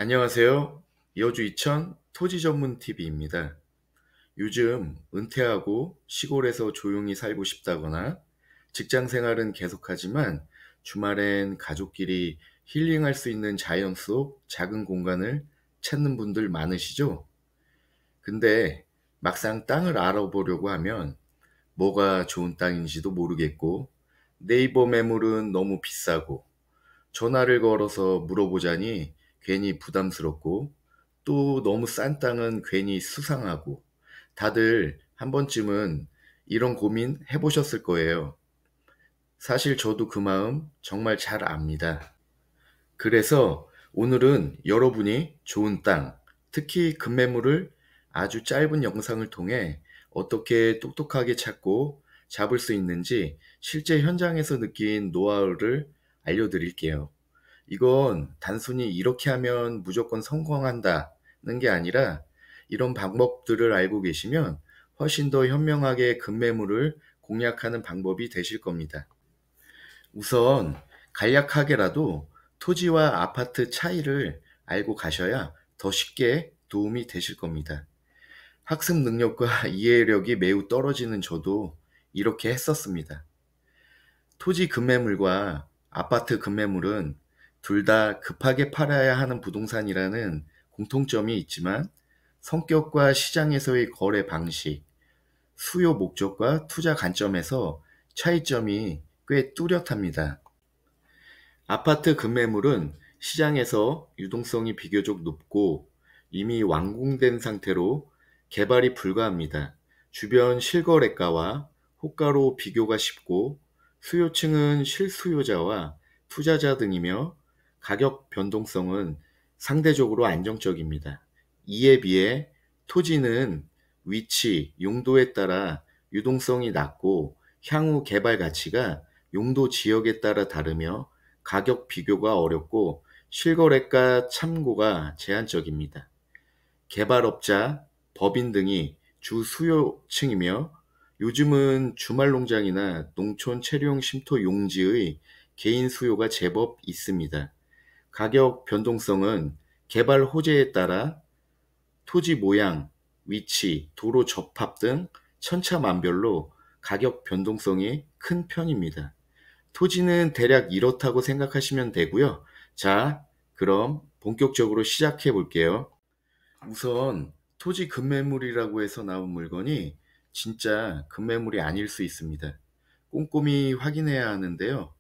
안녕하세요. 여주 이천 토지 전문 TV입니다. 요즘 은퇴하고 시골에서 조용히 살고 싶다거나 직장 생활은 계속하지만 주말엔 가족끼리 힐링할 수 있는 자연 속 작은 공간을 찾는 분들 많으시죠? 근데 막상 땅을 알아보려고 하면 뭐가 좋은 땅인지도 모르겠고 네이버 매물은 너무 비싸고 전화를 걸어서 물어보자니 괜히 부담스럽고 또 너무 싼 땅은 괜히 수상하고 다들 한 번쯤은 이런 고민 해보셨을 거예요. 사실 저도 그 마음 정말 잘 압니다. 그래서 오늘은 여러분이 좋은 땅, 특히 급매물을 아주 짧은 영상을 통해 어떻게 똑똑하게 찾고 잡을 수 있는지 실제 현장에서 느낀 노하우를 알려드릴게요. 이건 단순히 이렇게 하면 무조건 성공한다는 게 아니라 이런 방법들을 알고 계시면 훨씬 더 현명하게 급매물을 공략하는 방법이 되실 겁니다. 우선 간략하게라도 토지와 아파트 차이를 알고 가셔야 더 쉽게 도움이 되실 겁니다. 학습 능력과 이해력이 매우 떨어지는 저도 이렇게 했었습니다. 토지 급매물과 아파트 급매물은 둘 다 급하게 팔아야 하는 부동산이라는 공통점이 있지만 성격과 시장에서의 거래 방식, 수요 목적과 투자 관점에서 차이점이 꽤 뚜렷합니다. 아파트 급매물은 시장에서 유동성이 비교적 높고 이미 완공된 상태로 개발이 불가합니다. 주변 실거래가와 호가로 비교가 쉽고 수요층은 실수요자와 투자자 등이며 가격 변동성은 상대적으로 안정적입니다. 이에 비해 토지는 위치, 용도에 따라 유동성이 낮고 향후 개발 가치가 용도 지역에 따라 다르며 가격 비교가 어렵고 실거래가 참고가 제한적입니다. 개발업자, 법인 등이 주 수요층이며 요즘은 주말 농장이나 농촌 체류용 쉼터 용지의 개인 수요가 제법 있습니다. 가격 변동성은 개발 호재에 따라 토지 모양, 위치, 도로 접합 등 천차만별로 가격 변동성이 큰 편입니다. 토지는 대략 이렇다고 생각하시면 되고요. 자, 그럼 본격적으로 시작해 볼게요. 우선 토지 급매물이라고 해서 나온 물건이 진짜 급매물이 아닐 수 있습니다. 꼼꼼히 확인해야 하는데요.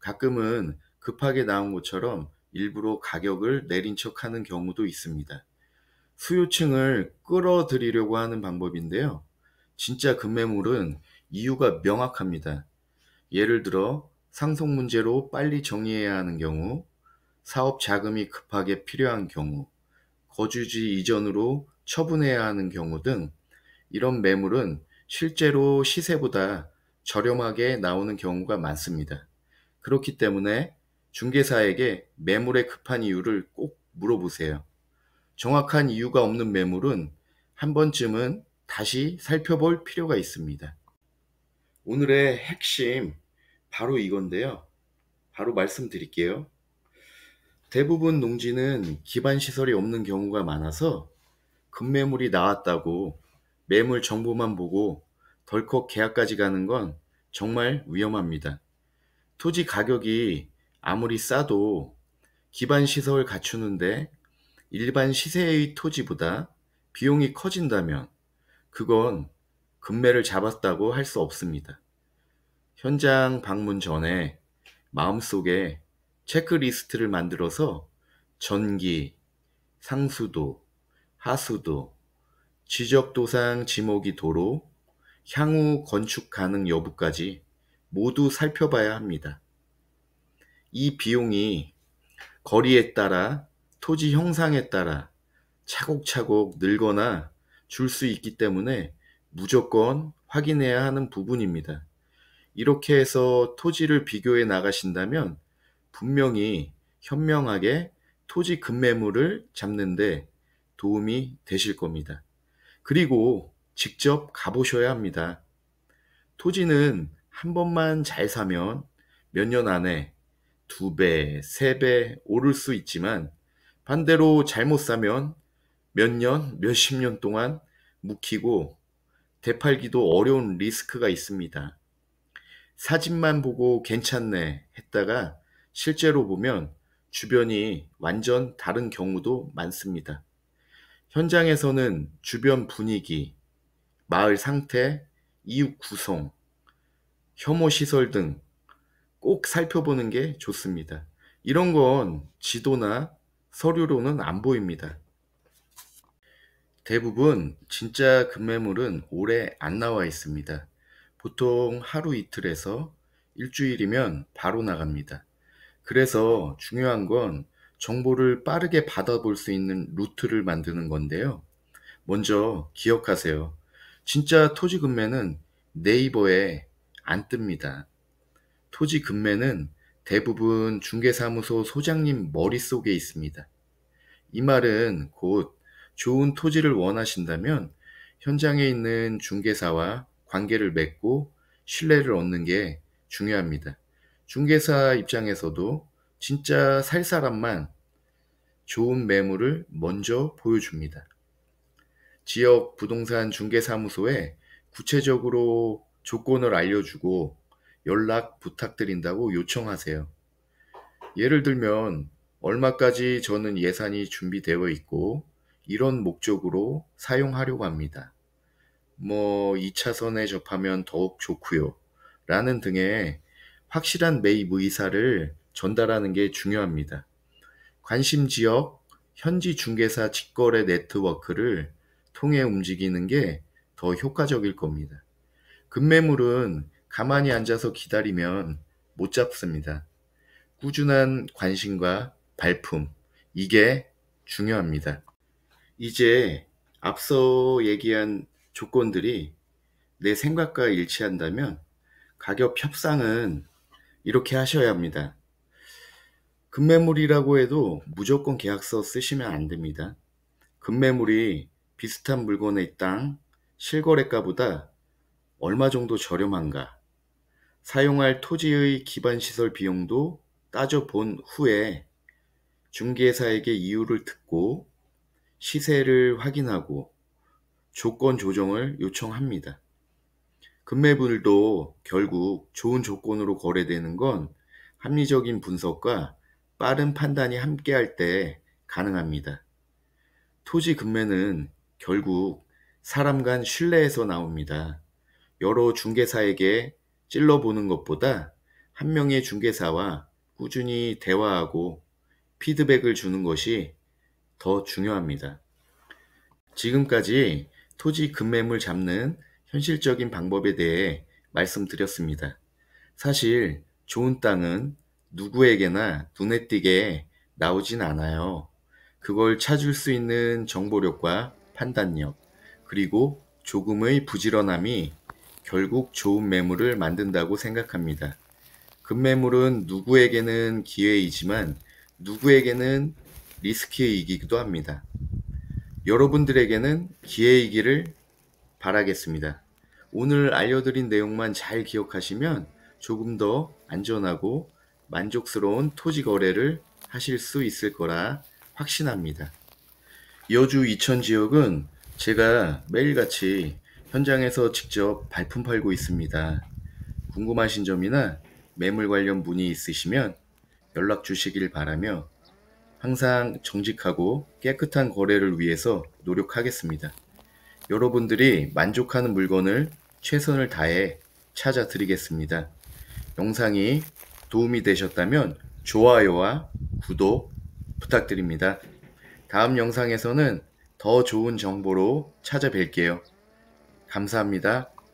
가끔은 급하게 나온 것처럼 일부러 가격을 내린 척하는 경우도 있습니다. 수요층을 끌어들이려고 하는 방법인데요. 진짜 급매물은 이유가 명확합니다. 예를 들어 상속 문제로 빨리 정리해야 하는 경우, 사업 자금이 급하게 필요한 경우, 거주지 이전으로 처분해야 하는 경우 등 이런 매물은 실제로 시세보다 저렴하게 나오는 경우가 많습니다. 그렇기 때문에 중개사에게 매물의 급한 이유를 꼭 물어보세요. 정확한 이유가 없는 매물은 한 번쯤은 다시 살펴볼 필요가 있습니다. 오늘의 핵심 바로 이건데요. 바로 말씀드릴게요. 대부분 농지는 기반 시설이 없는 경우가 많아서 급매물이 나왔다고 매물 정보만 보고 덜컥 계약까지 가는 건 정말 위험합니다. 토지 가격이 아무리 싸도 기반 시설 갖추는데 일반 시세의 토지보다 비용이 커진다면 그건 급매를 잡았다고 할 수 없습니다. 현장 방문 전에 마음속에 체크리스트를 만들어서 전기, 상수도, 하수도, 지적도상 지목이 도로, 향후 건축 가능 여부까지 모두 살펴봐야 합니다. 이 비용이 거리에 따라 토지 형상에 따라 차곡차곡 늘거나 줄 수 있기 때문에 무조건 확인해야 하는 부분입니다. 이렇게 해서 토지를 비교해 나가신다면 분명히 현명하게 토지 급매물을 잡는데 도움이 되실 겁니다. 그리고 직접 가보셔야 합니다. 토지는 한 번만 잘 사면 몇 년 안에 두 배, 세 배 오를 수 있지만 반대로 잘못 사면 몇 년, 몇십 년 동안 묵히고 되팔기도 어려운 리스크가 있습니다. 사진만 보고 괜찮네 했다가 실제로 보면 주변이 완전 다른 경우도 많습니다. 현장에서는 주변 분위기, 마을 상태, 이웃 구성, 혐오 시설 등 꼭 살펴보는 게 좋습니다. 이런 건 지도나 서류로는 안 보입니다. 대부분 진짜 급매물은 오래 안 나와 있습니다. 보통 하루 이틀에서 일주일이면 바로 나갑니다. 그래서 중요한 건 정보를 빠르게 받아볼 수 있는 루트를 만드는 건데요. 먼저 기억하세요. 진짜 토지 급매는 네이버에 안 뜹니다. 토지 급매는 대부분 중개사무소 소장님 머릿속에 있습니다. 이 말은 곧 좋은 토지를 원하신다면 현장에 있는 중개사와 관계를 맺고 신뢰를 얻는 게 중요합니다. 중개사 입장에서도 진짜 살 사람만 좋은 매물을 먼저 보여줍니다. 지역 부동산 중개사무소에 구체적으로 조건을 알려주고 연락 부탁드린다고 요청하세요. 예를 들면 얼마까지 저는 예산이 준비되어 있고 이런 목적으로 사용하려고 합니다. 2차선에 접하면 더욱 좋고요. 라는 등의 확실한 매입 의사를 전달하는 게 중요합니다. 관심 지역, 현지 중개사 직거래 네트워크를 통해 움직이는 게 더 효과적일 겁니다. 급매물은 가만히 앉아서 기다리면 못 잡습니다. 꾸준한 관심과 발품, 이게 중요합니다. 이제 앞서 얘기한 조건들이 내 생각과 일치한다면 가격 협상은 이렇게 하셔야 합니다. 급매물이라고 해도 무조건 계약서 쓰시면 안 됩니다. 급매물이 비슷한 물건의 땅, 실거래가보다 얼마 정도 저렴한가, 사용할 토지의 기반시설 비용도 따져본 후에 중개사에게 이유를 듣고 시세를 확인하고 조건 조정을 요청합니다. 급매물도 결국 좋은 조건으로 거래되는 건 합리적인 분석과 빠른 판단이 함께할 때 가능합니다. 토지 급매는 결국 사람 간 신뢰에서 나옵니다. 여러 중개사에게 찔러보는 것보다 한 명의 중개사와 꾸준히 대화하고 피드백을 주는 것이 더 중요합니다. 지금까지 토지 급매물 잡는 현실적인 방법에 대해 말씀드렸습니다. 사실 좋은 땅은 누구에게나 눈에 띄게 나오진 않아요. 그걸 찾을 수 있는 정보력과 판단력, 그리고 조금의 부지런함이 결국 좋은 매물을 만든다고 생각합니다. 급매물은 누구에게는 기회이지만 누구에게는 리스크이기도 합니다. 여러분들에게는 기회이기를 바라겠습니다. 오늘 알려드린 내용만 잘 기억하시면 조금 더 안전하고 만족스러운 토지 거래를 하실 수 있을 거라 확신합니다. 여주 이천 지역은 제가 매일같이 현장에서 직접 발품 팔고 있습니다. 궁금하신 점이나 매물 관련 문의 있으시면 연락 주시길 바라며 항상 정직하고 깨끗한 거래를 위해서 노력하겠습니다. 여러분들이 만족하는 물건을 최선을 다해 찾아드리겠습니다. 영상이 도움이 되셨다면 좋아요와 구독 부탁드립니다. 다음 영상에서는 더 좋은 정보로 찾아뵐게요. 감사합니다.